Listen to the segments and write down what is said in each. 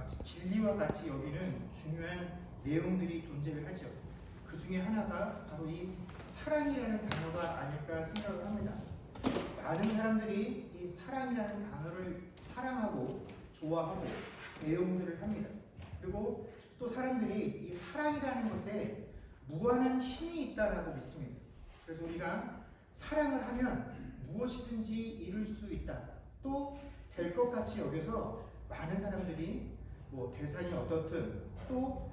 진리와 같이 여기는 중요한 내용들이 존재를 하죠. 그 중에 하나가 바로 이 사랑이라는 단어가 아닐까 생각을 합니다. 많은 사람들이 이 사랑이라는 단어를 사랑하고 좋아하고 애용들을 합니다. 그리고 또 사람들이 이 사랑이라는 것에 무한한 힘이 있다라고 믿습니다. 그래서 우리가 사랑을 하면 무엇이든지 이룰 수 있다. 또 될 것 같이 여겨서 많은 사람들이 뭐 대상이 어떻든 또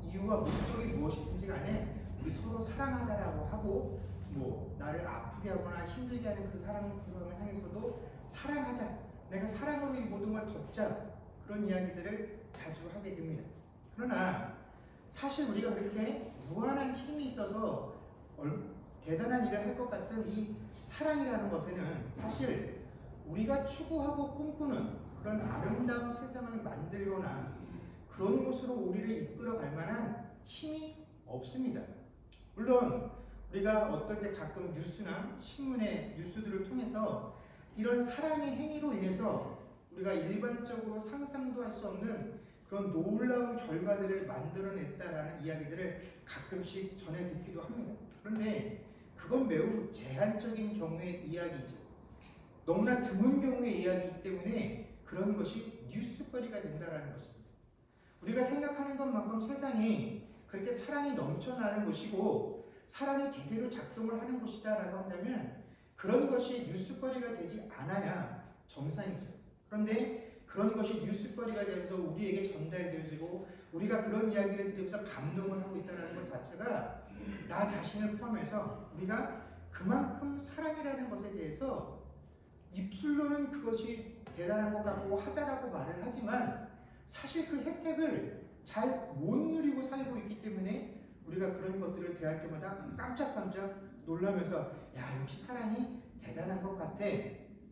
이유와 목적이 무엇이든지 간에 우리 서로 사랑하자라고 하고 뭐 나를 아프게 하거나 힘들게 하는 그 사람을 향해서도 사랑하자. 내가 사랑으로 이 모든 걸 덮자. 그런 이야기들을 자주 하게 됩니다. 그러나 사실 우리가 그렇게 무한한 힘이 있어서 대단한 일을 할 것 같은 이 사랑이라는 것에는 사실 우리가 추구하고 꿈꾸는 그런 아름다운 세상을 만들거나 그런 곳으로 우리를 이끌어 갈 만한 힘이 없습니다. 물론 우리가 어떨 때 가끔 뉴스나 신문의 뉴스들을 통해서 이런 사랑의 행위로 인해서 우리가 일반적으로 상상도 할 수 없는 그런 놀라운 결과들을 만들어냈다라는 이야기들을 가끔씩 전해 듣기도 합니다. 그런데 그건 매우 제한적인 경우의 이야기죠. 너무나 드문 경우의 이야기이기 때문에 그런 것이 뉴스거리가 된다는 것입니다. 우리가 생각하는 것만큼 세상이 그렇게 사랑이 넘쳐나는 곳이고 사랑이 제대로 작동을 하는 곳이다라고 한다면 그런 것이 뉴스거리가 되지 않아야 정상이죠. 그런데 그런 것이 뉴스거리가 되면서 우리에게 전달되어지고 우리가 그런 이야기를 들으면서 감동을 하고 있다는 것 자체가 나 자신을 포함해서 우리가 그만큼 사랑이라는 것에 대해서 입술로는 그것이 대단한 것 같고 하자라고 말을 하지만 사실 그 혜택을 잘 못 누리고 살고 있기 때문에 우리가 그런 것들을 대할 때마다 깜짝깜짝 놀라면서 야 역시 사랑이 대단한 것 같아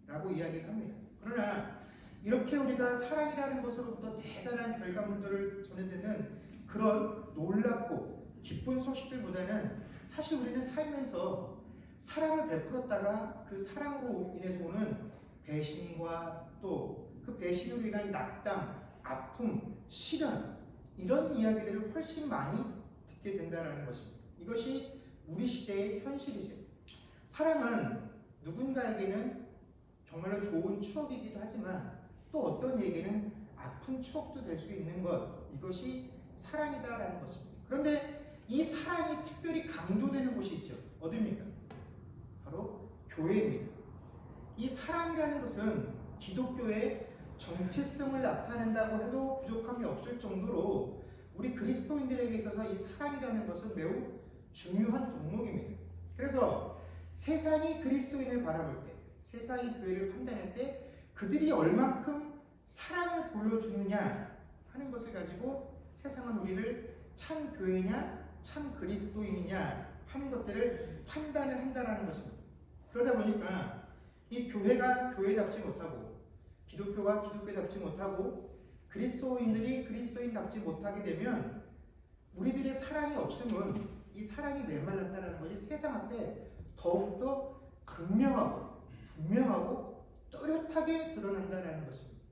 라고 이야기를 합니다. 그러나 이렇게 우리가 사랑이라는 것으로부터 대단한 결과물들을 전해드는 그런 놀랍고 기쁜 소식들보다는 사실 우리는 살면서 사랑을 베풀었다가 그 사랑으로 인해서 오는 배신과 또 그 배신으로 인한 낙담, 아픔, 시련 이런 이야기들을 훨씬 많이 듣게 된다는 것입니다. 이것이 우리 시대의 현실이죠. 사랑은 누군가에게는 정말로 좋은 추억이기도 하지만 또 어떤 얘기는 아픈 추억도 될 수 있는 것, 이것이 사랑이다라는 것입니다. 그런데 이 사랑이 특별히 강조되는 곳이 있죠. 어디입니까? 바로 교회입니다. 이 사랑이라는 것은 기독교의 정체성을 나타낸다고 해도 부족함이 없을 정도로 우리 그리스도인들에게 있어서 이 사랑이라는 것은 매우 중요한 덕목입니다. 그래서 세상이 그리스도인을 바라볼 때, 세상이 교회를 판단할 때 그들이 얼만큼 사랑을 보여주느냐 하는 것을 가지고 세상은 우리를 참 교회냐, 참 그리스도인이냐 하는 것들을 판단을 한다는 것입니다. 그러다 보니까 이 교회가 교회답지 못하고 기독교가 기독교답지 못하고 그리스도인들이 그리스도인답지 못하게 되면 우리들의 사랑이 없으면 이 사랑이 메말랐다는 것이 세상 앞에 더욱더 극명하고 분명하고 또렷하게 드러난다는 것입니다.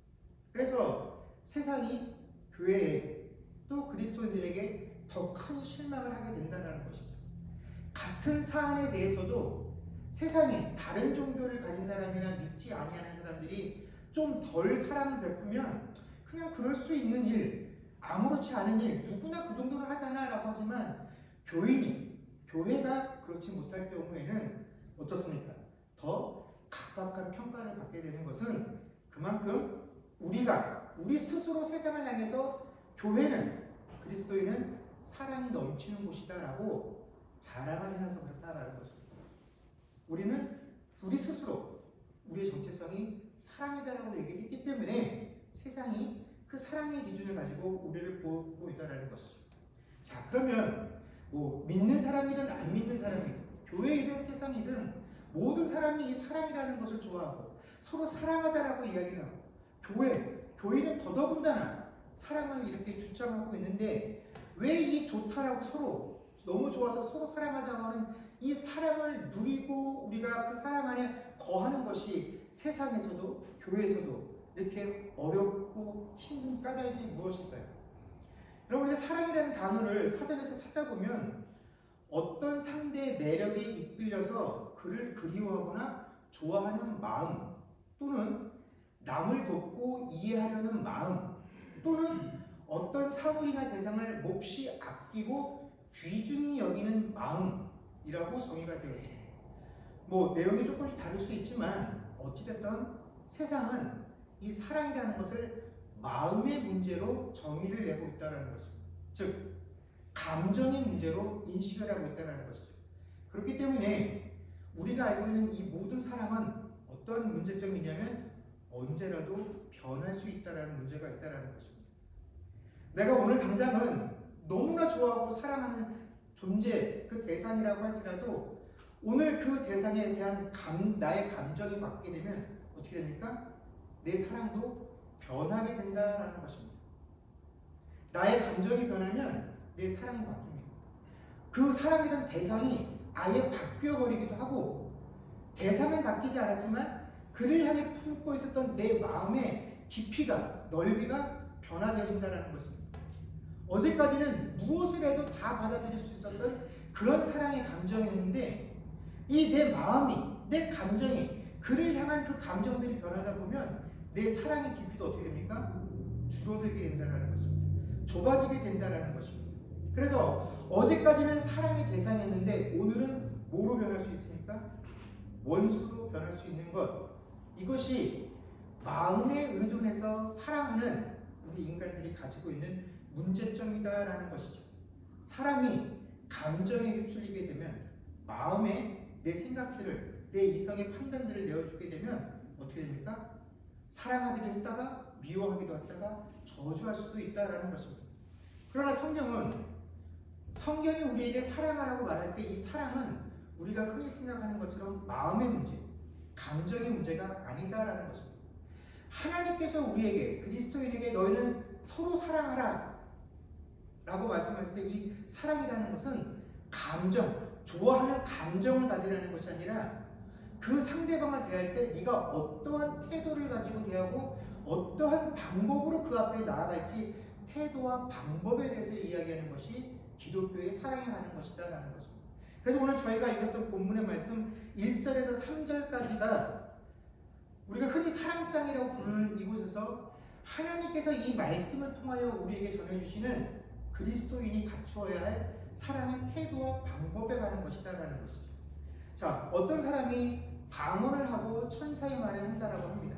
그래서 세상이 교회에 또 그리스도인들에게 더 큰 실망을 하게 된다는 것이죠. 같은 사안에 대해서도 세상에 다른 종교를 가진 사람이나 믿지 아니하는 사람들이 좀 덜 사랑을 베푸면 그냥 그럴 수 있는 일, 아무렇지 않은 일, 누구나 그 정도는 하잖아 라고 하지만 교회가 그렇지 못할 경우에는 어떻습니까? 더 각박한 평가를 받게 되는 것은 그만큼 우리 스스로 세상을 향해서 교회는, 그리스도인은 사랑이 넘치는 곳이다 라고 자랑을 하면서 그렇다라는 것입니다. 우리 스스로 우리의 정체성이 사랑이다라고 얘기했기 때문에 세상이 그 사랑의 기준을 가지고 우리를 보고 있다라는 것이죠. 자, 그러면 뭐 믿는 사람이든 안 믿는 사람이든 교회이든 세상이든 모든 사람이 이 사랑이라는 것을 좋아하고 서로 사랑하자라고 이야기를 하고 교회는 더더군다나 사랑을 이렇게 주장하고 있는데 왜 이 좋다라고 서로 너무 좋아서 서로 사랑하자고 하는 이 사랑을 누리고 우리가 그 사랑 안에 거하는 것이 세상에서도 교회에서도 이렇게 어렵고 힘든 까닭이 무엇일까요? 여러분, 우리가 사랑이라는 단어를 사전에서 찾아보면 어떤 상대의 매력에 이끌려서 그를 그리워하거나 좋아하는 마음, 또는 남을 돕고 이해하려는 마음, 또는 어떤 사물이나 대상을 몹시 아끼고 귀중히 여기는 마음이라고 정의가 되어 있습니다. 내용이 조금씩 다를 수 있지만 어찌됐든 세상은 이 사랑이라는 것을 마음의 문제로 정의를 내고 있다는 것입니다. 즉, 감정의 문제로 인식을 하고 있다는 것이죠. 그렇기 때문에 우리가 알고 있는 이 모든 사랑은 어떤 문제점이 있냐면 언제라도 변할 수 있다는 문제가 있다는 것입니다. 내가 오늘 당장은 너무나 좋아하고 사랑하는 존재, 그 대상이라고 할지라도 오늘 그 대상에 대한 나의 감정이 바뀌게 되면 어떻게 됩니까? 내 사랑도 변하게 된다는 것입니다. 나의 감정이 변하면 내 사랑이 바뀝니다. 그 사랑에 대한 대상이 아예 바뀌어버리기도 하고, 대상은 바뀌지 않았지만 그를 향해 품고 있었던 내 마음의 깊이가, 넓이가 변화되어진다는 것입니다. 어제까지는 무엇을 해도 다 받아들일 수 있었던 그런 사랑의 감정이었는데, 이 내 마음이, 내 감정이, 그를 향한 그 감정들이 변하다 보면 내 사랑의 깊이도 어떻게 됩니까? 줄어들게 된다는 것입니다. 좁아지게 된다는 것입니다. 그래서 어제까지는 사랑의 대상이었는데 오늘은 뭐로 변할 수 있습니까? 원수로 변할 수 있는 것. 이것이 마음에 의존해서 사랑하는 우리 인간들이 가지고 있는 문제점이다라는 것이죠. 사람이 감정에 휩쓸리게 되면, 마음에 내 생각들을, 내 이성의 판단들을 내어주게 되면 어떻게 됩니까? 사랑하기도 했다가 미워하기도 했다가 저주할 수도 있다라는 것입니다. 그러나 성경이 우리에게 사랑하라고 말할 때 이 사랑은 우리가 흔히 생각하는 것처럼 마음의 문제, 감정의 문제가 아니다라는 것입니다. 하나님께서 우리에게, 그리스도인에게 너희는 서로 사랑하라 라고 말씀하실 때 이 사랑이라는 것은 감정, 좋아하는 감정을 가지라는 것이 아니라 그 상대방을 대할 때 네가 어떠한 태도를 가지고 대하고 어떠한 방법으로 그 앞에 나아갈지, 태도와 방법에 대해서 이야기하는 것이 기독교의 사랑에 가는 것이다 라는 것입니다. 그래서 오늘 저희가 읽었던 본문의 말씀 1절에서 3절까지가 우리가 흔히 사랑장이라고 부르는 이곳에서 하나님께서 이 말씀을 통하여 우리에게 전해주시는 그리스도인이 갖추어야 할 사랑의 태도와 방법에 관한 것이다 라는 것이죠. 자, 어떤 사람이 방언을 하고 천사의 말을 한다라고 합니다.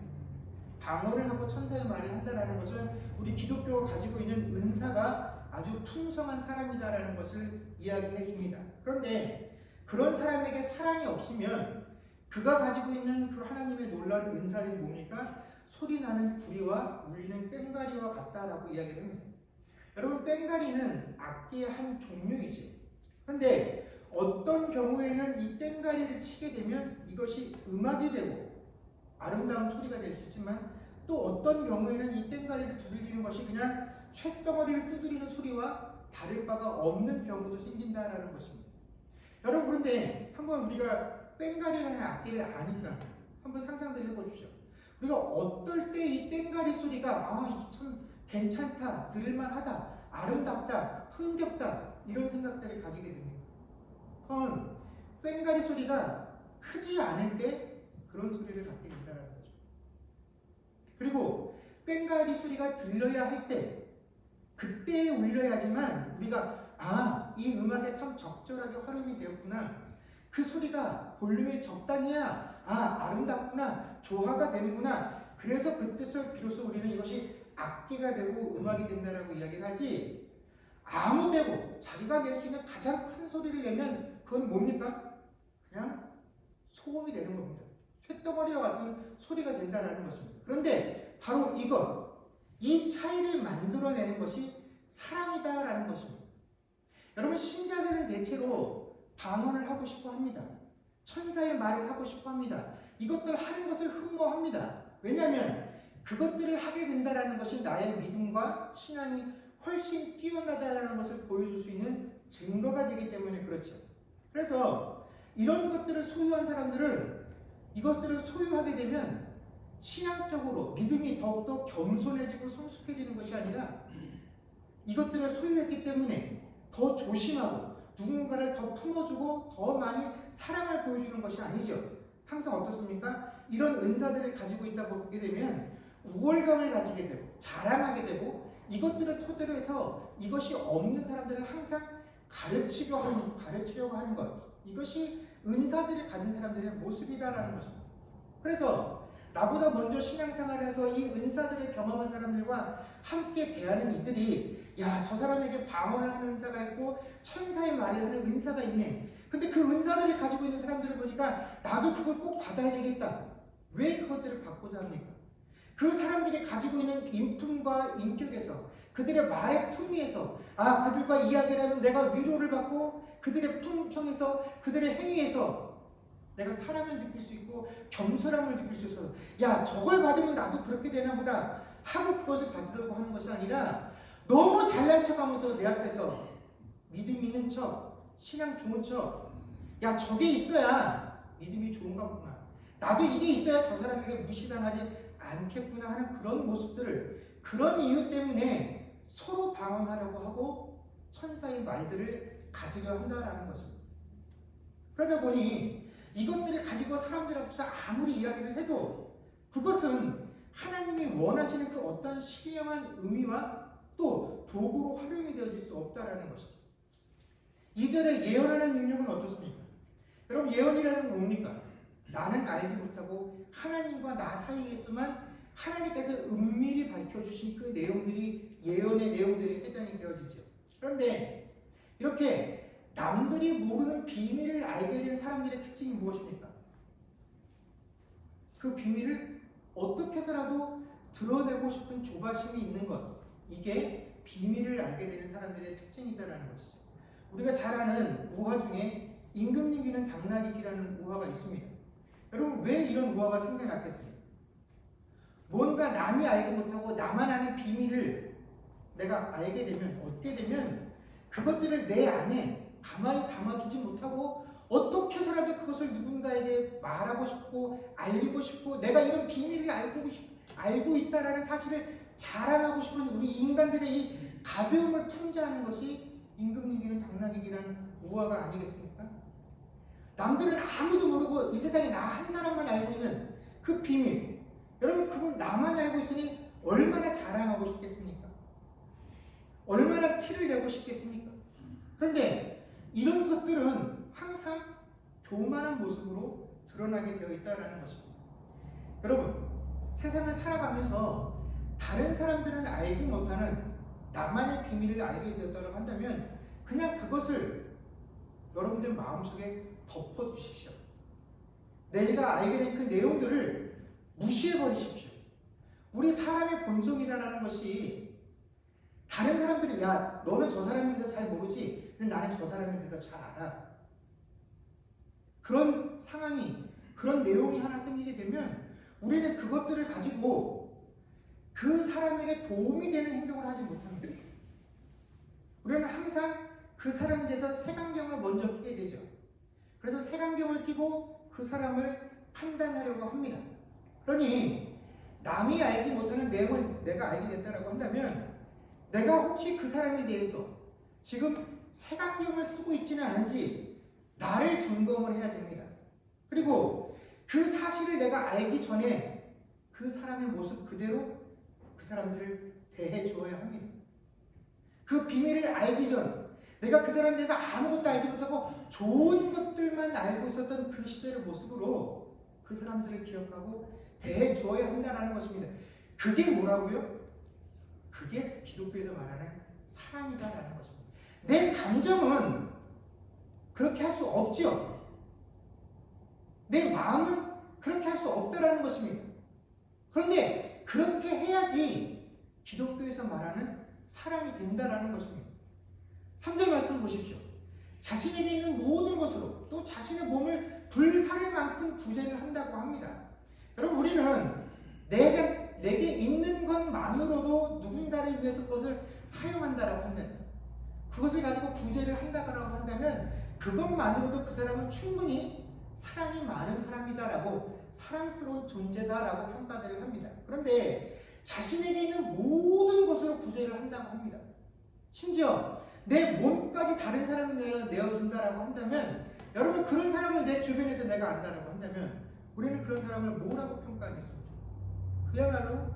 방언을 하고 천사의 말을 한다라는 것은 우리 기독교가 가지고 있는 은사가 아주 풍성한 사람이다라는 것을 이야기해 줍니다. 그런데 그런 사람에게 사랑이 없으면 그가 가지고 있는 그 하나님의 놀라운 은사는 뭡니까? 소리나는 구리와 울리는 꽹과리와 같다라고 이야기합니다. 여러분, 꽹과리는 악기의 한 종류이죠. 그런데 어떤 경우에는 이 꽹과리를 치게 되면 이것이 음악이 되고 아름다운 소리가 될 수 있지만, 또 어떤 경우에는 이 꽹과리를 두들기는 것이 그냥 쇳덩어리를 두드리는 소리와 다를 바가 없는 경우도 생긴다라는 것입니다. 여러분, 그런데 한번 우리가 꽹과리라는 악기를 아니까 한번 상상들 해보십시오. 우리가 어떨 때 이 꽹과리 소리가 이게 참 괜찮다, 들을만하다, 아름답다, 흥겹다, 이런 생각들을 가지게 됩니다. 그건 꽹과리 소리가 크지 않을 때 그런 소리를 갖게 된다는 거죠. 그리고 꽹과리 소리가 들려야 할 때, 그때 울려야지만 우리가 이 음악에 참 적절하게 활용이 되었구나, 그 소리가 볼륨이 적당해야 아름답구나, 조화가 되는구나, 그래서 그 뜻을 비로소 우리는 이것이 악기가 되고 음악이 된다라고 이야기를 하지, 아무 데고 자기가 낼 수 있는 가장 큰 소리를 내면 그건 뭡니까? 그냥 소음이 되는 겁니다. 쇳덩어리와 같은 소리가 된다는 것입니다. 그런데 바로 이 차이를 만들어내는 것이 사랑이다라는 것입니다. 여러분, 신자들은 대체로 방언을 하고 싶어 합니다. 천사의 말을 하고 싶어 합니다. 이것들 하는 것을 흠모합니다. 왜냐하면 그것들을 하게 된다는 것이 나의 믿음과 신앙이 훨씬 뛰어나다라는 것을 보여줄 수 있는 증거가 되기 때문에 그렇죠. 그래서 이런 것들을 소유한 사람들은 이것들을 소유하게 되면 신앙적으로 믿음이 더욱더 겸손해지고 성숙해지는 것이 아니라 이것들을 소유했기 때문에 더 조심하고 누군가를 더 품어주고 더 많이 사랑을 보여주는 것이 아니죠. 항상 어떻습니까? 이런 은사들을 가지고 있다 보게 되면 우월감을 가지게 되고 자랑하게 되고 이것들을 토대로 해서 이것이 없는 사람들을 항상 가르치려고 하는 것, 이것이 은사들을 가진 사람들의 모습이다라는 것입니다. 그래서 나보다 먼저 신앙생활에서 이 은사들을 경험한 사람들과 함께 대하는 이들이 야, 저 사람에게 방언을 하는 은사가 있고 천사의 말을 하는 은사가 있네. 근데 그 은사들을 가지고 있는 사람들을 보니까 나도 그걸 꼭 받아야 되겠다. 왜 그것들을 받고자 합니까? 그 사람들이 가지고 있는 인품과 인격에서 그들의 말의 품위에서 그들과 이야기를 하면 내가 위로를 받고 그들의 품성에서 그들의 행위에서 내가 사랑을 느낄 수 있고 겸손함을 느낄 수 있어서 야, 저걸 받으면 나도 그렇게 되나 보다 하고 그것을 받으려고 하는 것이 아니라 너무 잘난 척하면서 내 앞에서 믿음 있는 척, 신앙 좋은 척, 야, 저게 있어야 믿음이 좋은가 보구나, 나도 이게 있어야 저 사람에게 무시당하지 않겠구나 하는 그런 모습들을, 그런 이유 때문에 서로 방언하려고 하고 천사의 말들을 가지려 한다라는 것입니다. 그러다 보니 이것들을 가지고 사람들 앞에서 아무리 이야기를 해도 그것은 하나님이 원하시는 그 어떤 신령한 의미와 또 도구로 활용이 되어질 수 없다라는 것이죠. 2절에 예언하는 능력은 어떻습니까? 여러분, 예언이라는 건 뭡니까? 나는 알지 못하고 하나님과 나 사이에서만 하나님께서 은밀히 밝혀주신 그 내용들이 예언의 내용들에 해당이 되어지죠. 그런데 이렇게 남들이 모르는 비밀을 알게 된 사람들의 특징이 무엇입니까? 그 비밀을 어떻게 해서라도 드러내고 싶은 조바심이 있는 것, 이게 비밀을 알게 되는 사람들의 특징이다라는 것이죠. 우리가 잘 아는 우화 중에 임금님 귀는 당나귀 귀라는 우화가 있습니다. 여러분, 왜 이런 우화가 생겨났겠습니까? 뭔가 남이 알지 못하고 나만 아는 비밀을 내가 알게 되면, 얻게 되면 그것들을 내 안에 가만히 담아두지 못하고 어떻게 해서라도 그것을 누군가에게 말하고 싶고 알리고 싶고 내가 이런 비밀을 알고 있다라는 사실을 자랑하고 싶은 우리 인간들의 이 가벼움을 풍자하는 것이 임금님 귀는 당나귀 귀라는 우화가 아니겠습니까? 남들은 아무도 모르고 이 세상에 나 한 사람만 알고 있는 그 비밀, 여러분, 그걸 나만 알고 있으니 얼마나 자랑하고 싶겠습니까? 얼마나 티를 내고 싶겠습니까? 그런데 이런 것들은 항상 교만한 모습으로 드러나게 되어 있다는 것입니다. 여러분, 세상을 살아가면서 다른 사람들은 알지 못하는 나만의 비밀을 알게 되었다고 한다면 그냥 그것을 여러분들 마음속에 덮어두십시오. 내가 알게 된 그 내용들을 무시해버리십시오. 우리 사람의 본성이라는 것이 다른 사람들이 야, 너는 저 사람에 대해서 잘 모르지, 근데 나는 저 사람에 대해서 잘 알아. 그런 상황이, 그런 내용이 하나 생기게 되면 우리는 그것들을 가지고 그 사람에게 도움이 되는 행동을 하지 못합니다. 우리는 항상 그 사람에 대해서 색안경을 먼저 끼게 되죠. 그래서 색안경을 끼고 그 사람을 판단하려고 합니다. 그러니 남이 알지 못하는 내용을 내가 알게 됐다고 한다면 내가 혹시 그 사람에 대해서 지금 색안경을 쓰고 있지는 않은지 나를 점검을 해야 됩니다. 그리고 그 사실을 내가 알기 전에 그 사람의 모습 그대로 그 사람들을 대해 주어야 합니다. 그 비밀을 알기 전 내가 그 사람에 대해서 아무것도 알지 못하고 좋은 것들만 알고 있었던 그 시절의 모습으로 그 사람들을 기억하고 대해 주어야 한다는 것입니다. 그게 뭐라고요? 그게 기독교에서 말하는 사랑이다라는 것입니다. 내 감정은 그렇게 할 수 없죠. 내 마음은 그렇게 할 수 없다라는 것입니다. 그런데 그렇게 해야지 기독교에서 말하는 사랑이 된다라는 것입니다. 3절 말씀 보십시오. 자신에게 있는 모든 것으로 또 자신의 몸을 불사를 만큼 구제를 한다고 합니다. 여러분, 우리는 내게 있는 것만으로도 누군가를 위해서 그것을 사용한다라고 한다면, 그것을 가지고 구제를 한다고 한다면 그것만으로도 그 사람은 충분히 사랑이 많은 사람이다라고 사랑스러운 존재다라고 평가를 합니다. 그런데 자신에게 있는 모든 것으로 구제를 한다고 합니다. 심지어 내 몸까지 다른 사람을 내어준다라고 한다면, 여러분 그런 사람을 내 주변에서 내가 안다라고 한다면 우리는 그런 사람을 뭐라고 평가하겠습니까? 그야말로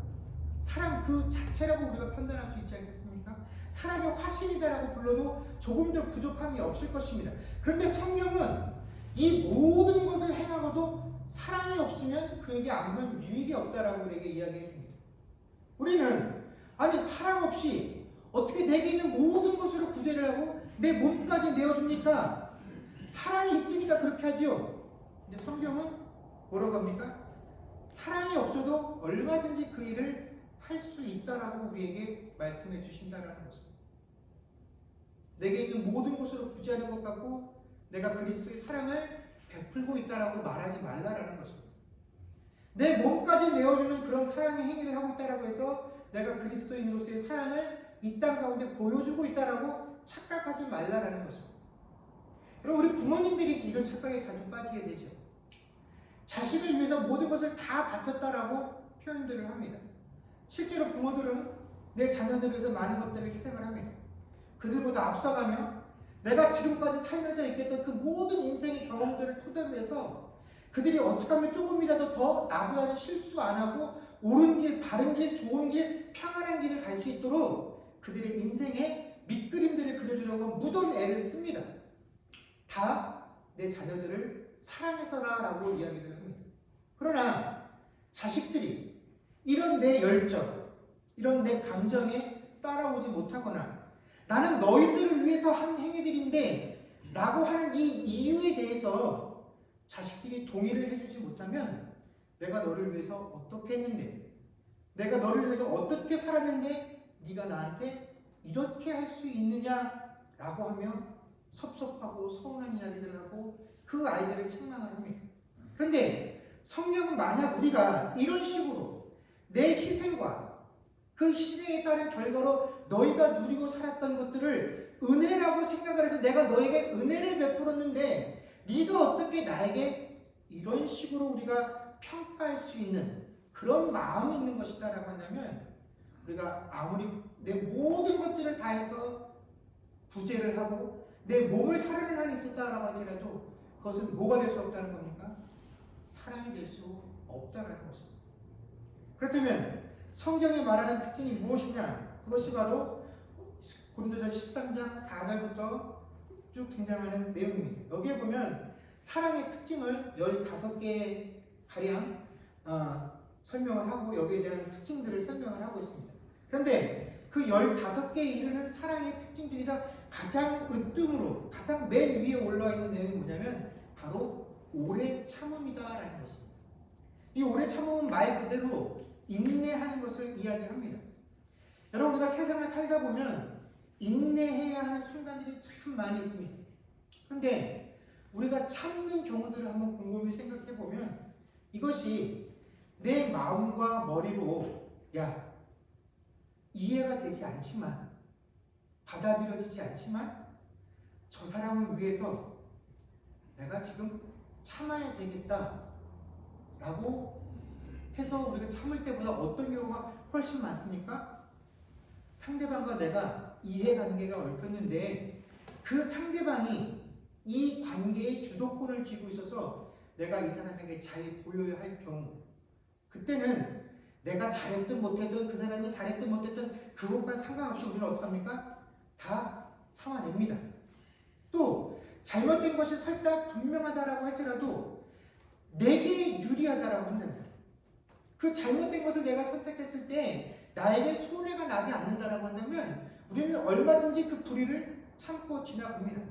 사랑 그 자체라고 우리가 판단할 수 있지 않겠습니까? 사랑의 화신이다라고 불러도 조금 더 부족함이 없을 것입니다. 그런데 성령은 이 모든 것을 행하고도 사랑이 없으면 그에게 아무런 유익이 없다라고 우리에게 이야기해 줍니다. 우리는 아니 사랑 없이 어떻게 내게 있는 모든 것으로 구제를 하고 내 몸까지 내어줍니까? 사랑이 있으니까 그렇게 하지요. 근데 성경은 뭐라고 합니까? 사랑이 없어도 얼마든지 그 일을 할 수 있다라고 우리에게 말씀해 주신다라는 것입니다. 내게 있는 모든 것으로 구제하는 것 같고 내가 그리스도의 사랑을 베풀고 있다라고 말하지 말라라는 것입니다. 내 몸까지 내어주는 그런 사랑의 행위를 하고 있다라고 해서 내가 그리스도인으로서의 사랑을 이 땅 가운데 보여주고 있다라고 착각하지 말라라는 것입니다. 여러분 우리 부모님들이 이런 착각에 자주 빠지게 되죠. 자식을 위해서 모든 것을 다 바쳤다라고 표현들을 합니다. 실제로 부모들은 내 자녀들을 위해서 많은 것들을 희생을 합니다. 그들보다 앞서가며 내가 지금까지 살면서 있겠던 그 모든 인생의 경험들을 토대로 해서 그들이 어떻게 하면 조금이라도 더 나보다는 실수 안 하고 옳은 길, 바른 길, 좋은 길, 평안한 길을 갈 수 있도록 그들의 인생의 밑그림들을 그려주려고 무던 애를 씁니다. 다 내 자녀들을 사랑해서라라고 이야기를 합니다. 그러나 자식들이 이런 내 열정, 이런 내 감정에 따라오지 못하거나 나는 너희들을 위해서 한 행위들인데 라고 하는 이 이유에 대해서 자식들이 동의를 해주지 못하면 내가 너를 위해서 어떻게 했는데, 내가 너를 위해서 어떻게 살았는데 네가 나한테 이렇게 할 수 있느냐라고 하며 섭섭하고 서운한 이야기들을 하고 그 아이들을 책망을 합니다. 그런데 성경은 만약 우리가 이런 식으로 내 희생과 그 희생에 따른 결과로 너희가 누리고 살았던 것들을 은혜라고 생각을 해서 내가 너에게 은혜를 베풀었는데 네가 어떻게 나에게 이런 식으로 우리가 평가할 수 있는 그런 마음이 있는 것이다 라고 한다면 우리가 아무리 내 모든 것들을 다해서 구제를 하고 내 몸을 사르는 한이 있었다라고 할지라도 그것은 뭐가 될 수 없다는 겁니까? 사랑이 될 수 없다라는 것입니다. 그렇다면 성경이 말하는 특징이 무엇이냐? 그것이 바로 고린도전 13장 4절부터 쭉 등장하는 내용입니다. 여기에 보면 사랑의 특징을 15개 가량 설명을 하고 여기에 대한 특징들을 설명을 하고 있습니다. 그런데 그 15개에 이르는 사랑의 특징 중에서 가장 으뜸으로 가장 맨 위에 올라와 있는 내용이 뭐냐면 바로 오래 참음이다라는 것입니다. 이 오래 참음은 말 그대로 인내하는 것을 이야기합니다. 여러분 우리가 세상을 살다 보면 인내해야 하는 순간들이 참 많이 있습니다. 그런데 우리가 참는 경우들을 한번 곰곰이 생각해 보면 이것이 내 마음과 머리로 이해가 되지 않지만 받아들여지지 않지만 저 사람을 위해서 내가 지금 참아야 되겠다 라고 해서 우리가 참을 때보다 어떤 경우가 훨씬 많습니까? 상대방과 내가 이해관계가 얽혔는데 그 상대방이 이 관계의 주도권을 쥐고 있어서 내가 이 사람에게 잘 보여야 할 경우, 그때는 내가 잘했든 못했든 그 사람이 잘했든 못했든 그것과 상관없이 우리는 어떡합니까? 다 참아냅니다. 또 잘못된 것이 설사 분명하다라고 할지라도 내게 유리하다라고 한다면 그 잘못된 것을 내가 선택했을 때 나에게 손해가 나지 않는다라고 한다면 우리는 얼마든지 그 불의를 참고 지나갑니다.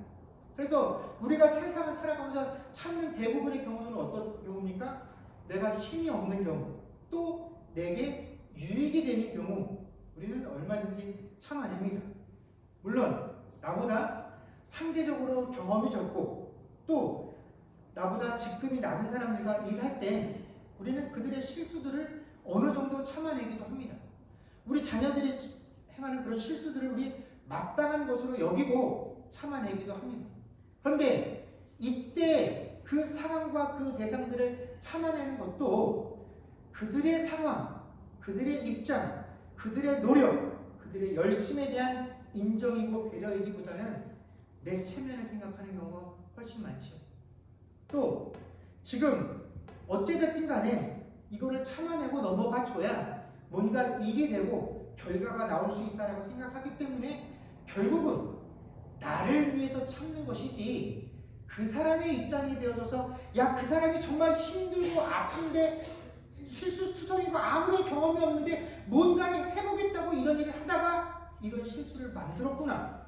그래서 우리가 세상을 살아가면서 참는 대부분의 경우는 어떤 경우입니까? 내가 힘이 없는 경우, 또 내게 유익이 되는 경우 우리는 얼마든지 참아냅니다. 물론 나보다 상대적으로 경험이 적고 또 나보다 직급이 낮은 사람들과 일할 때 우리는 그들의 실수들을 어느 정도 참아내기도 합니다. 우리 자녀들이 행하는 그런 실수들을 우리 마땅한 것으로 여기고 참아내기도 합니다. 그런데 이때 그 상황과 그 대상들을 참아내는 것도 그들의 상황, 그들의 입장, 그들의 노력, 그들의 열심에 대한 인정이고 배려이기보다는 내 체면을 생각하는 경우가 훨씬 많죠. 또 지금 어찌됐든 간에 이거를 참아내고 넘어가 줘야 뭔가 일이 되고 결과가 나올 수 있다고 생각하기 때문에 결국은 나를 위해서 참는 것이지, 그 사람의 입장이 되어져서 야, 그 사람이 정말 힘들고 아픈데 실수투성이고 아무런 경험이 없는데 뭔가를 해보겠다고 이런 일을 하다가 이런 실수를 만들었구나.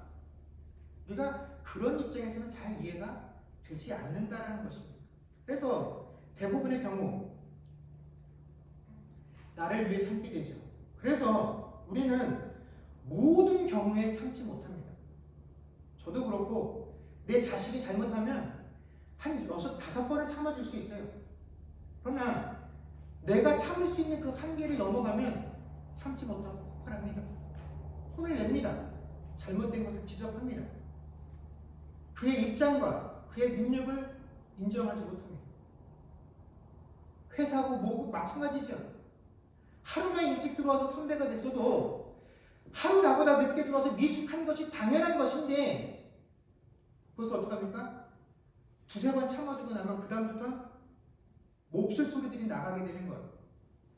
우리가 그런 입장에서는 잘 이해가 되지 않는다라는 것입니다. 그래서 대부분의 경우 나를 위해 참게 되죠. 그래서 우리는 모든 경우에 참지 못합니다. 저도 그렇고 내 자식이 잘못하면 한 6, 5번은 참아줄 수 있어요. 그러나 내가 참을 수 있는 그 한계를 넘어가면 참지 못하고 폭발합니다. 혼을 냅니다. 잘못된 것을 지적합니다. 그의 입장과 그의 능력을 인정하지 못합니다. 회사고 뭐고 마찬가지죠. 하루만 일찍 들어와서 선배가 됐어도 하루 나보다 늦게 들어와서 미숙한 것이 당연한 것인데 그것을 어떡합니까? 2, 3번 참아주고 나면 그 다음부터는 몹쓸 소리들이 나가게 되는 거예요.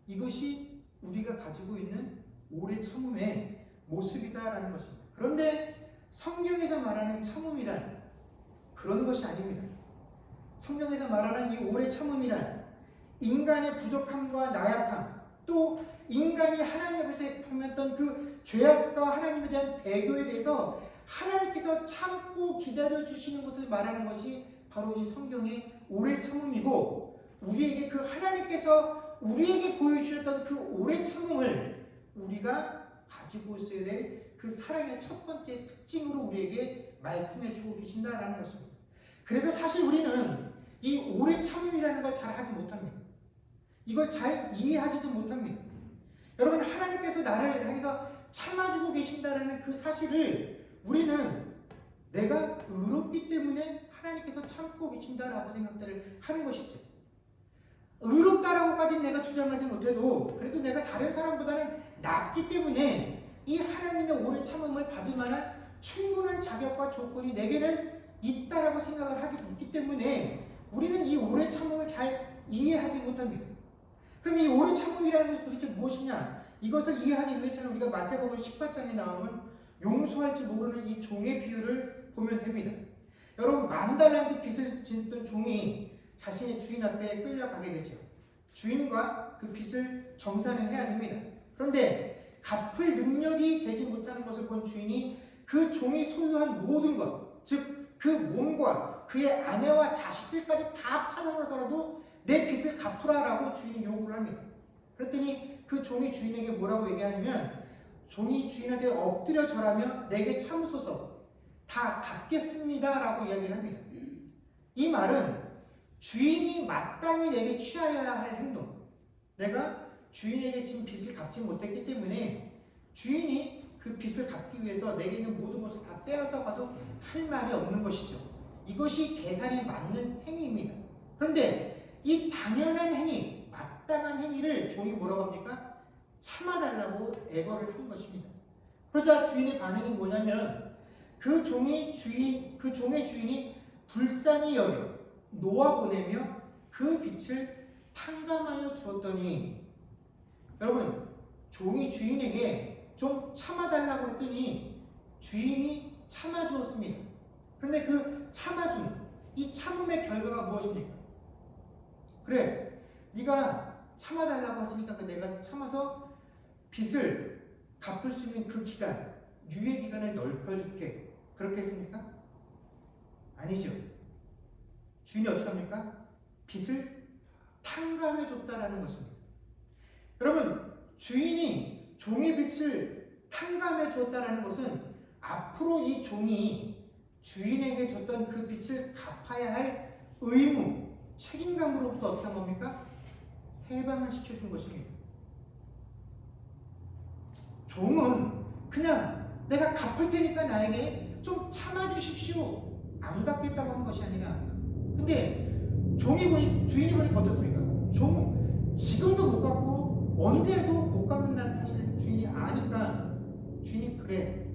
이것이 우리가 가지고 있는 오래 참음의 모습이다라는 것입니다. 그런데 성경에서 말하는 참음이란 그런 것이 아닙니다. 성경에서 말하는 이 오래 참음이란 인간의 부족함과 나약함, 또 인간이 하나님 앞에서 범했던 그 죄악과 하나님에 대한 배교에 대해서 하나님께서 참고 기다려주시는 것을 말하는 것이 바로 이 성경의 오래 참음이고, 우리에게 그 하나님께서 우리에게 보여주셨던 그 오래 참음을 우리가 가지고 있어야 될 그 사랑의 첫 번째 특징으로 우리에게 말씀해 주고 계신다라는 것입니다. 그래서 사실 우리는 이 오래 참음이라는 걸 잘 하지 못합니다. 이걸 잘 이해하지도 못합니다. 여러분, 하나님께서 나를 향해서 참아주고 계신다라는 그 사실을 우리는 내가 의롭기 때문에 하나님께서 참고 계신다라고 생각들을 하는 것이죠. 의롭다라고까지는 내가 주장하지 못해도 그래도 내가 다른 사람보다는 낫기 때문에 이 하나님의 오래 참음을 받을 만한 충분한 자격과 조건이 내게는 있다라고 생각을 하게 됐기 때문에 우리는 이 오래 참음을 잘 이해하지 못합니다. 그럼 이 오래 참음이라는 것이 도대체 무엇이냐? 이것을 이해하기 위해서는 우리가 마태복음 18장에 나오는 용서할 줄 모르는 이 종의 비유를 보면 됩니다. 여러분, 10,000달란트 빚을 짓던 종이 자신의 주인 앞에 끌려가게 되죠. 주인과 그 빚을 정산을 해야 됩니다. 그런데 갚을 능력이 되지 못하는 것을 본 주인이 그 종이 소유한 모든 것, 즉 그 몸과 그의 아내와 자식들까지 다 팔아서라도 내 빚을 갚으라라고 주인이 요구를 합니다. 그랬더니 그 종이 주인에게 뭐라고 얘기하냐면, 종이 주인한테 엎드려 절하며 내게 참으소서, 다 갚겠습니다라고 이야기를 합니다. 이 말은 주인이 마땅히 내게 취하여야 할 행동, 내가 주인에게 진 빚을 갚지 못했기 때문에 주인이 그 빚을 갚기 위해서 내게 있는 모든 것을 다 빼앗아 가도 할 말이 없는 것이죠. 이것이 계산이 맞는 행위입니다. 그런데 이 당연한 행위, 마땅한 행위를 종이 뭐라고 합니까? 참아달라고 애걸을 한 것입니다. 그러자 주인의 반응이 뭐냐면, 그 종의 주인이 불쌍히 여겨 놓아보내며 그 빚을 탕감하여 주었더니, 여러분, 종이 주인에게 좀 참아달라고 했더니 주인이 참아주었습니다. 그런데 그 참아준 이 참음의 결과가 무엇입니까? 그래, 네가 참아달라고 하시니까 내가 참아서 빚을 갚을 수 있는 그 기간, 유예 기간을 넓혀줄게, 그렇게 했습니까? 아니죠. 주인이 어떻게 합니까? 빚을 탕감해줬다라는 것입니다. 여러분, 주인이 종의 빚을 탕감해 주었다는 것은 앞으로 이 종이 주인에게 졌던 그 빚을 갚아야 할 의무, 책임감으로부터 어떻게 한 겁니까? 해방을 시켜준 것입니다. 종은 그냥 내가 갚을 테니까 나에게 좀 참아주십시오, 안 갚겠다고 한 것이 아니라, 근데 주인이 보니까 어떻습니까? 종 지금도 못 갚고 언제도 못 갚는다는 사실을 주인이 아니까 주인이 그래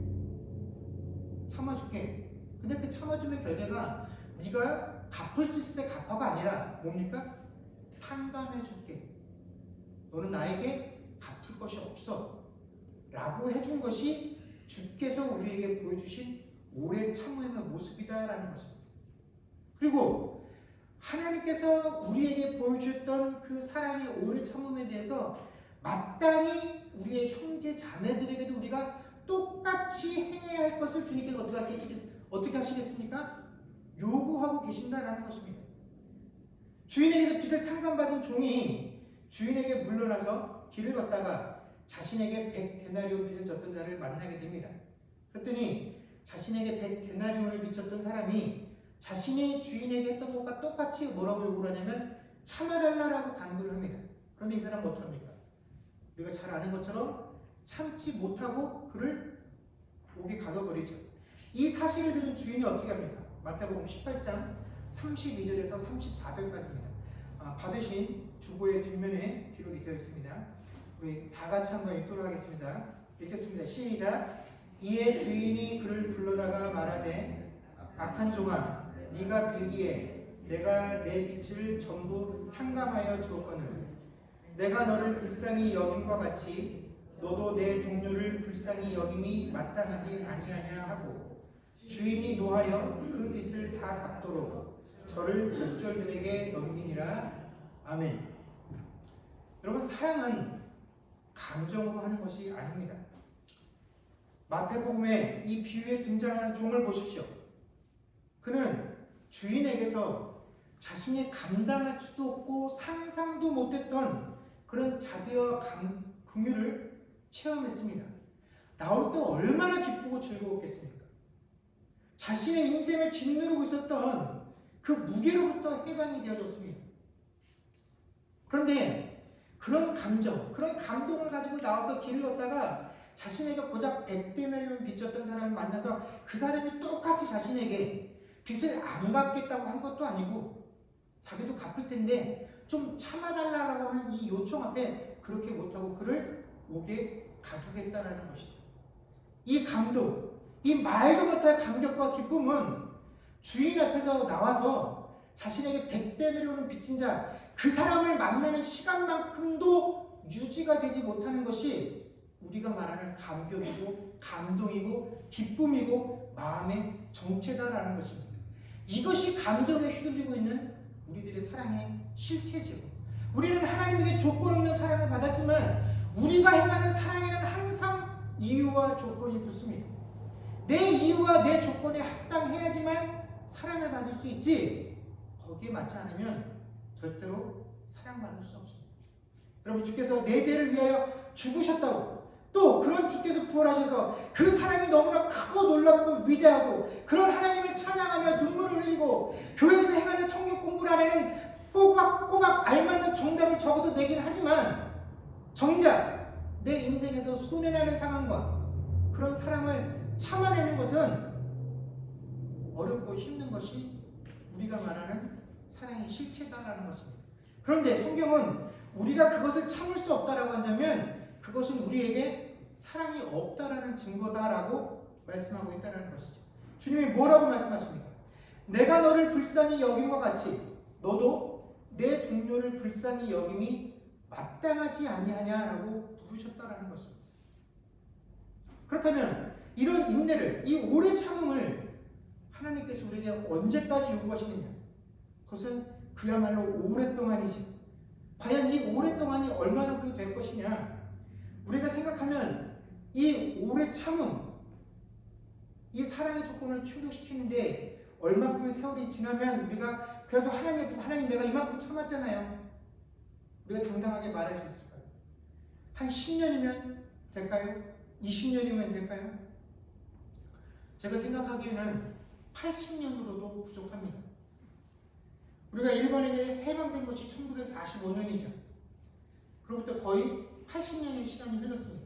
참아줄게. 근데 그 참아줌의 결과가 네가 갚을 수 있을 때 갚아가 아니라 뭡니까? 탕감해줄게. 너는 나에게 갚을 것이 없어 라고 해준 것이 주께서 우리에게 보여주신 오래 참음의 모습이다라는 것입니다. 그리고 하나님께서 우리에게 보여주셨던 그 사랑의 오래 참음에 대해서 마땅히 우리의 형제 자매들에게도 우리가 똑같이 행해야 할 것을 주님께서 어떻게 하시겠습니까? 요구하고 계신다라는 것입니다. 주인에게서 빚을 탕감받은 종이 주인에게 물러나서 길을 걷다가 자신에게 100데나리온 빚을 졌던 자를 만나게 됩니다. 그랬더니 자신에게 100데나리온을 빚졌던 사람이 자신의 주인에게 했던 것과 똑같이 뭐라고 요구를 하냐면 참아달라고 간구를 합니다. 그런데 이 사람은 어떡합니까? 우리가 잘 아는 것처럼 참지 못하고 그를 옥에 가둬버리죠. 이 사실을 들은 주인이 어떻게 합니까? 마태복음 18장 32절에서 34절까지입니다. 받으신 주보의 뒷면에 기록이 되어 있습니다. 우리 다 같이 한번 읽도록 하겠습니다. 읽겠습니다. 시작. 이에 주인이 그를 불러다가 말하되 악한 종아 네가 빌기에 내가 내 빚을 전부 탕감하여 주었거늘 내가 너를 불쌍히 여김과 같이 너도 내 동료를 불쌍히 여김이 마땅하지 아니하냐 하고 주인이 노하여 그 빚을 다 갚도록 저를 목절들에게 넘기니라. 아멘. 여러분, 사랑은 감정으로 하는 것이 아닙니다. 마태복음에 이 비유에 등장하는 종을 보십시오. 그는 주인에게서 자신이 감당할 수도 없고 상상도 못했던 그런 자비와 긍휼을 체험했습니다. 나올 때 얼마나 기쁘고 즐거웠겠습니까? 자신의 인생을 짓누르고 있었던 그 무게로부터 해방이 되어졌습니다. 그런데 그런 감정, 그런 감동을 가지고 나와서 길을 걷다가 자신에게 고작 100데나리온 빚졌던 사람을 만나서 그 사람이 똑같이 자신에게 빚을 안 갚겠다고 한 것도 아니고 자기도 갚을 텐데 좀 참아달라고 하는 이 요청 앞에 그렇게 못하고 그를 옥에 가두겠다라는 것이죠. 이 감동, 이 말도 못할 감격과 기쁨은 주인 앞에서 나와서 자신에게 100데나리온을 빚진 자, 그 사람을 만나는 시간만큼도 유지가 되지 못하는 것이 우리가 말하는 감격이고 감동이고 기쁨이고 마음의 정체다라는 것입니다. 이것이 감정에 휘둘리고 있는 우리들의 사랑의 실체지요. 우리는 하나님에게 조건 없는 사랑을 받았지만 우리가 행하는 사랑에는 항상 이유와 조건이 붙습니다. 내 이유와 내 조건에 합당해야지만 사랑을 받을 수 있지 거기에 맞지 않으면 절대로 사랑받을 수 없습니다. 여러분, 주께서 내 죄를 위하여 죽으셨다고 또 그런 주께서 부활하셔서 그 사랑이 너무나 크고 놀랍고 위대하고 그런 하나님을 찬양하며 눈물을 흘리고 교회에서 행하는 성경 공부를 안에는 꼬박꼬박 알맞는 정답을 적어서 내긴 하지만 정작 내 인생에서 손해나는 상황과 그런 사랑을 참아내는 것은 어렵고 힘든 것이 우리가 말하는 사랑의 실체다라는 것입니다. 그런데 성경은 우리가 그것을 참을 수 없다라고 한다면 그것은 우리에게 사랑이 없다라는 증거다라고 말씀하고 있다는 것이죠. 주님이 뭐라고 말씀하십니까? 내가 너를 불쌍히 여김과 같이 너도 내 동료를 불쌍히 여김이 마땅하지 아니하냐라고 부르셨다라는 것입니다. 그렇다면 이런 인내를, 이 오래 참음을 하나님께서 우리에게 언제까지 요구하시느냐? 그것은 그야말로 오랫동안이지. 과연 이 오랫동안이 얼마나 될 것이냐? 우리가 생각하면 이 오래 참음, 이 사랑의 조건을 충족시키는데 얼마큼의 세월이 지나면 우리가 그래도 하나님 내가 이만큼 참았잖아요. 우리가 당당하게 말할 수 있을까요? 한 10년이면 될까요? 20년이면 될까요? 제가 생각하기에는 80년으로도 부족합니다. 우리가 일본에게 해방된 것이 1945년이죠. 그로부터 거의 80년의 시간이 흘렀습니다.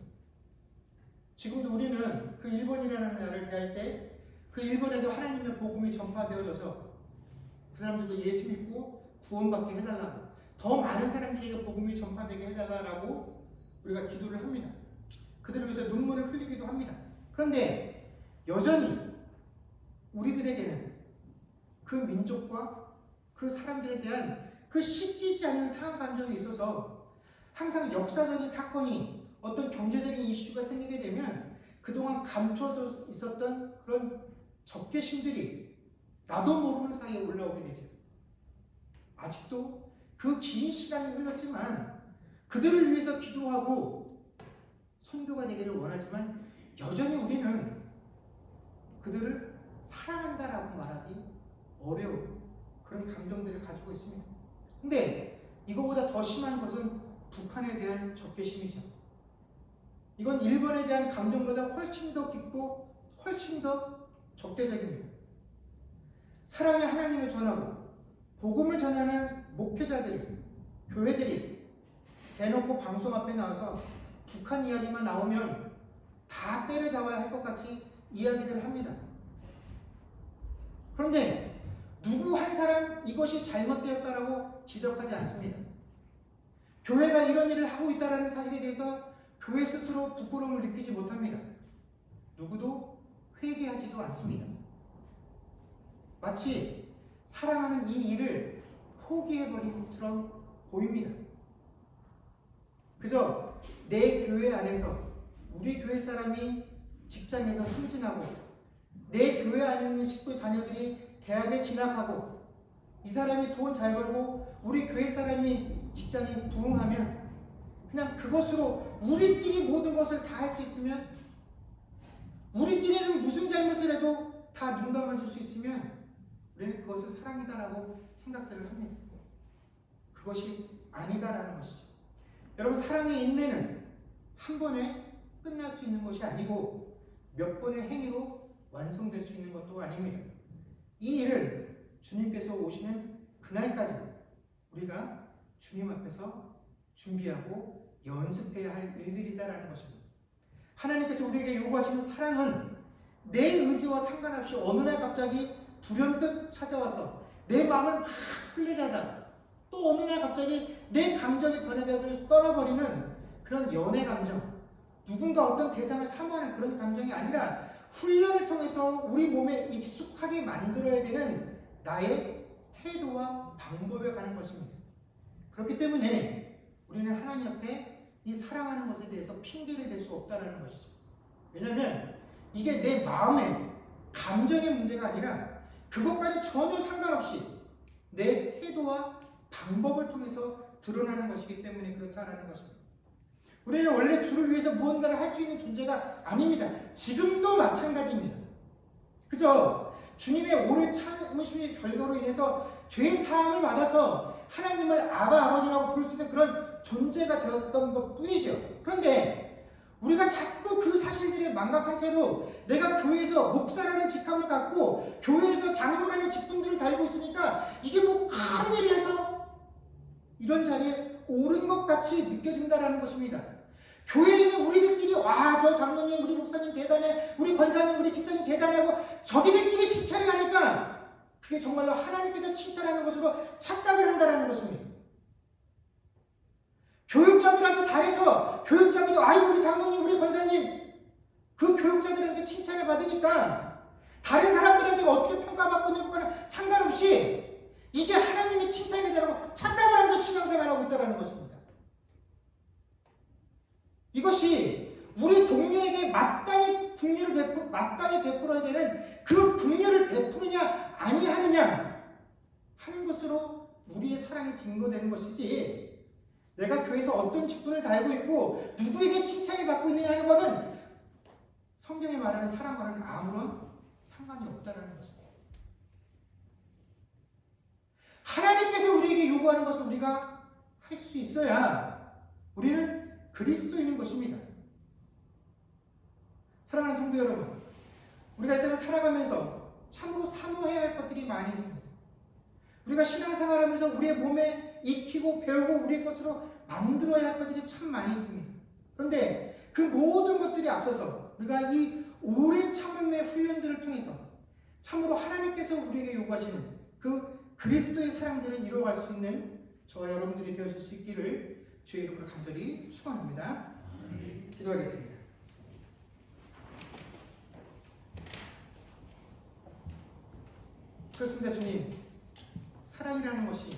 지금도 우리는 그 일본이라는 나라를 대할 때 그 일본에도 하나님의 복음이 전파되어져서 그 사람들도 예수 믿고 구원받게 해달라고, 더 많은 사람들에게 복음이 전파되게 해달라고 우리가 기도를 합니다. 그들을 위해서 눈물을 흘리기도 합니다. 그런데 여전히 우리들에게는 그 민족과 그 사람들에 대한 그 씻기지 않는 상한 감정이 있어서 항상 역사적인 사건이, 어떤 경제적인 이슈가 생기게 되면 그동안 감춰져 있었던 그런 적개심들이 나도 모르는 사이에 올라오게 되죠. 아직도 그 긴 시간이 흘렀지만 그들을 위해서 기도하고 선교가 되기를 원하지만 여전히 우리는 그들을 사랑한다라고 말하기 어려운 그런 감정들을 가지고 있습니다. 근데 이거보다 더 심한 것은 북한에 대한 적개심이죠. 이건 일본에 대한 감정보다 훨씬 더 깊고 훨씬 더 적대적입니다. 사랑의 하나님을 전하고 복음을 전하는 목회자들이, 교회들이 대놓고 방송 앞에 나와서 북한 이야기만 나오면 다 때려잡아야 할 것 같이 이야기를 합니다. 그런데 누구 한 사람 이것이 잘못되었다라고 지적하지 않습니다. 교회가 이런 일을 하고 있다는 사실에 대해서 교회 스스로 부끄러움을 느끼지 못합니다. 누구도 회개하지도 않습니다. 마치 사랑하는 이 일을 포기해버린 것처럼 보입니다. 그저 내 교회 안에서 우리 교회 사람이 직장에서 승진하고, 내 교회 안에 있는 식구 자녀들이 대학에 진학하고, 이 사람이 돈 잘 벌고 우리 교회 사람이 직장이 부흥하면 그냥 그것으로 우리끼리 모든 것을 다 할 수 있으면, 우리끼리는 무슨 잘못을 해도 다 눈 감아줄 수 있으면 우리는 그것을 사랑이다라고 생각들을 합니다. 그것이 아니다라는 것이죠. 여러분, 사랑의 인내는 한 번에 끝날 수 있는 것이 아니고 몇 번의 행위로 완성될 수 있는 것도 아닙니다. 이 일을 주님께서 오시는 그날까지 우리가 주님 앞에서 준비하고 연습해야 할 일들이다라는 것입니다. 하나님께서 우리에게 요구하시는 사랑은 내 의지와 상관없이 어느 날 갑자기 불현듯 찾아와서 내 마음을 막 설레게 하다가 또 어느 날 갑자기 내 감정이 변해되고 떠나버리는 그런 연애 감정, 누군가 어떤 대상을 사모하는 그런 감정이 아니라 훈련을 통해서 우리 몸에 익숙하게 만들어야 되는 나의 태도와 방법에 가는 것입니다. 그렇기 때문에 우리는 하나님 앞에 이 사랑하는 것에 대해서 핑계를 댈 수 없다는 것이죠. 왜냐하면 이게 내 마음의 감정의 문제가 아니라 그것과는 전혀 상관없이 내 태도와 방법을 통해서 드러나는 것이기 때문에 그렇다는 것입니다. 우리는 원래 주를 위해서 무언가를 할 수 있는 존재가 아닙니다. 지금도 마찬가지입니다. 그저 주님의 오래 참으심의 결과로 인해서 죄 사함을 받아서 하나님을 아버지라고 부를 수 있는 그런 존재가 되었던 것 뿐이죠. 그런데 우리가 자꾸 그 사실들을 망각한 채로 내가 교회에서 목사라는 직함을 갖고 교회에서 장로라는 직분들을 달고 있으니까 이게 뭐 큰 일이라서 이런 자리에 오른 것 같이 느껴진다는 것입니다. 교회에 있는 우리들끼리 저 장로님, 우리 목사님 대단해, 우리 권사님, 우리 집사님 대단해 하고 저기들끼리 칭찬을 하니까 그게 정말로 하나님께서 칭찬하는 것으로 착각을 한다는 것입니다. 교육자들한테 잘해서 교육자들이 우리 장로님, 우리 권사님, 그 교육자들한테 칭찬을 받으니까 다른 사람들한테 어떻게 평가받고 있는 것과는 상관없이 이게 하나님의 칭찬이 되라고 착각을 하면서 신앙생활하고 있다는 것입니다. 이것이 우리 동료에게 마땅히 베풀어야 되는 그 긍휼을 베푸느냐 아니하느냐 하는 것으로 우리의 사랑이 증거되는 것이지, 내가 교회에서 어떤 직분을 달고 있고 누구에게 칭찬을 받고 있느냐 하는 것은 성경이 말하는 사랑과는 아무런 상관이 없다는 것입니다. 하나님께서 우리에게 요구하는 것을 우리가 할 수 있어야 우리는 그리스도인인 것입니다. 사랑하는 성도 여러분, 우리가 이 땅을 살아가면서 참으로 사모해야 할 것들이 많이 있습니다. 우리가 신앙생활하면서 우리의 몸에 익히고 배우고 우리의 것으로 만들어야 할 것들이 참 많이 있습니다. 그런데 그 모든 것들이 앞서서 우리가 이 오랜 참음의 훈련들을 통해서 참으로 하나님께서 우리에게 요구하시는 그 그리스도의 사랑들을 이루어갈 수 있는 저와 여러분들이 되어줄 수 있기를 주의 이름으로 간절히 축원합니다. 기도하겠습니다. 그렇습니다. 주님, 사랑이라는 것이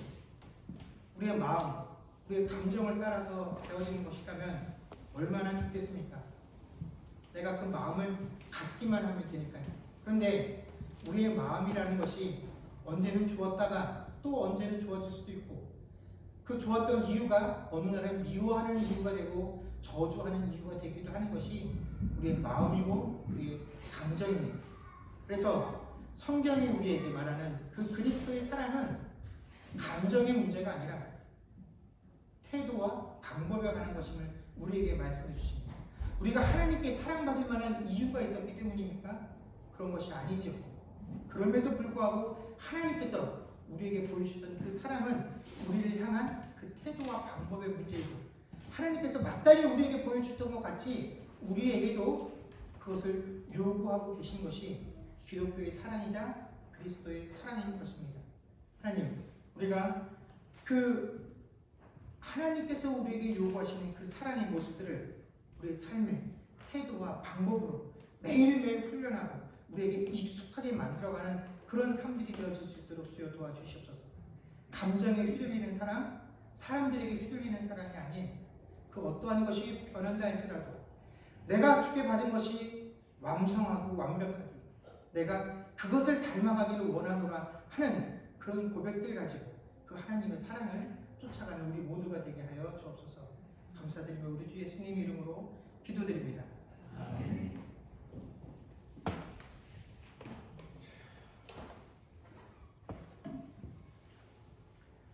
우리의 마음, 우리의 감정을 따라서 되어지는 것이라면 얼마나 좋겠습니까? 내가 그 마음을 갖기만 하면 되니까요. 그런데 우리의 마음이라는 것이 언제는 좋았다가 또 언제는 좋아질 수도 있고, 그 좋았던 이유가 어느 날은 미워하는 이유가 되고 저주하는 이유가 되기도 하는 것이 우리의 마음이고 우리의 감정입니다. 그래서 성경이 우리에게 말하는 그 그리스도의 사랑은 감정의 문제가 아니라 태도와 방법에 관한 것임을 우리에게 말씀해 주십니다. 우리가 하나님께 사랑받을 만한 이유가 있었기 때문입니까? 그런 것이 아니죠. 그럼에도 불구하고 하나님께서 우리에게 보여주셨던 그 사랑은 우리를 향한 그 태도와 방법의 문제이고, 하나님께서 마땅히 우리에게 보여주셨던 것 같이 우리에게도 그것을 요구하고 계신 것이 기독교의 사랑이자 그리스도의 사랑인 것입니다. 하나님, 우리가 그 하나님께서 우리에게 요구하시는 그 사랑의 모습들을 우리의 삶의 태도와 방법으로 매일매일 훈련하고 우리에게 익숙하게 만들어가는 그런 삶들이 되어질 수 있도록 주여 도와주시옵소서. 감정에 휘둘리는 사람, 사람들에게 휘둘리는 사람이 아닌 그 어떠한 것이 변한다 할지라도 내가 주께 받은 것이 왕성하고 완벽하게 내가 그것을 닮아가기를 원하노라 하는 그런 고백들 가지고 그 하나님의 사랑을 쫓아가는 우리 모두가 되게 하여 주옵소서. 감사드리며 우리 주 예수님 이름으로 기도드립니다. 아멘.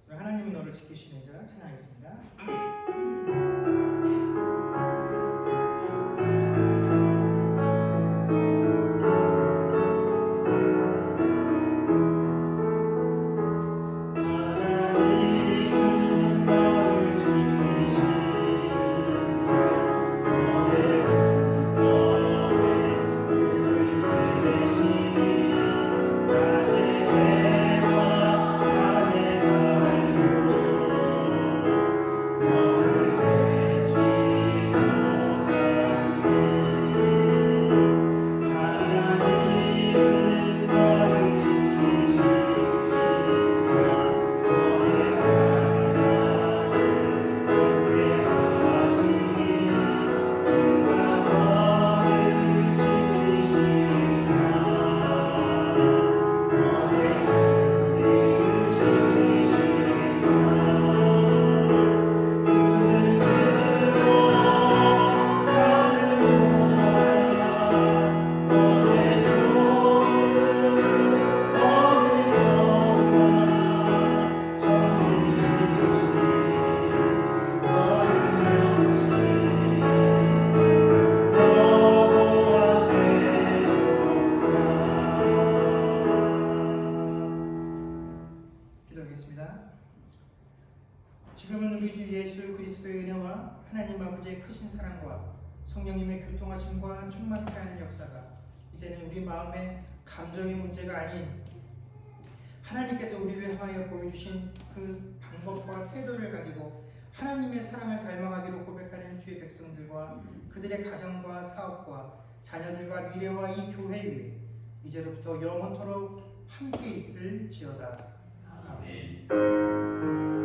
하나님은 너를 지키시는 자 찬양하겠습니다. 지금은 우리 주 예수 그리스도의 은혜와 하나님 아버지의 크신 사랑과 성령님의 교통하심과 충만케 하는 역사가 이제는 우리 마음의 감정의 문제가 아닌 하나님께서 우리를 향하여 보여주신 그 방법과 태도를 가지고 하나님의 사랑을 닮아가기로 고백하는 주의 백성들과 그들의 가정과 사업과 자녀들과 미래와 이 교회 위에 이제로부터 영원토록 함께 있을지어다. 아멘.